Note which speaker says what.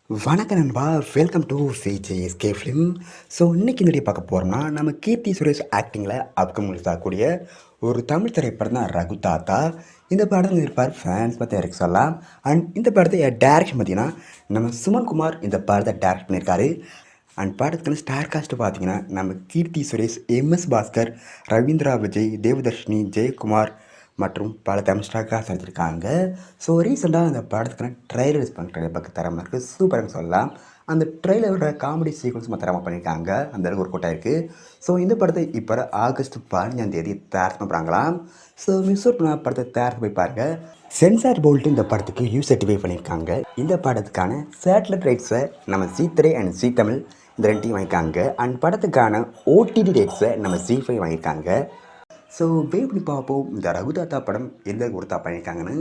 Speaker 1: வணக்கம் நண்பா, welcome to சிஜேஎஸ்கே film. So இன்றைக்கி இந்த வீடியோ பார்க்க போகிறோம்னா, நம்ம கீர்த்தி சுரேஷ் ஆக்டிங்கில் அப்கமிங் ரிலீஸ் ஆகக்கூடிய ஒரு தமிழ் திரைப்படம் தான் ரகு தாத்தா. இந்த படத்தில் இருப்பார் ஃபேன்ஸ் பற்றி எனக்கு சொல்லலாம். அண்ட் இந்த படத்தை டேரக்ஷன் பார்த்தீங்கன்னா நம்ம சுமன்குமார் இந்த படத்தை டேரக்ட் பண்ணியிருக்காரு. அண்ட் படத்துக்கு ஸ்டார் காஸ்ட்டு பார்த்தீங்கன்னா நம்ம கீர்த்தி சுரேஷ், எம்எஸ் பாஸ்கர், ரவீந்திரா விஜய், தேவதர்ஷினி, ஜெயக்குமார் மற்றும் பல தமிழ் ஸ்டார்காக செஞ்சுருக்காங்க. ஸோ ரீசெண்டாக அந்த படத்துக்கான ட்ரெய்லர் ரிலீஸ் பண்ணுற பக்கம் தரமாக இருக்குது, சூப்பர்னு சொல்லலாம். அந்த ட்ரெய்லரோட காமெடி சீக்வன்ஸ் தரமாக பண்ணியிருக்காங்க, அந்த அளவுக்கு ஒரு கூட்டம் இருக்குது. ஸோ இந்த படத்தை இப்போ ஆகஸ்ட் 15 தயார் பண்ணுறாங்களாம். ஸோ மிஸ் அவுட் பண்ண படத்தை தயார் போய் பாருங்கள். சென்சார் போல்ட்டு இந்த படத்துக்கு யூ சர்டிஃபை பண்ணியிருக்காங்க. இந்த படத்துக்கான சேட்டலைட் ரைட்ஸை நம்ம ஜீ3 அண்ட் ஜீ தமிழ் இந்த ரெண்டையும் வாங்கியிருக்காங்க. அண்ட் படத்துக்கான ஓடிடி ரைட்ஸை நம்ம ஜீ5 வாங்கியிருக்காங்க. ஸோ வெயிட் பண்ணி பார்ப்போம் இந்த ரகு தாத்தா படம் எந்த கொடுத்தா பண்ணியிருக்காங்கன்னு.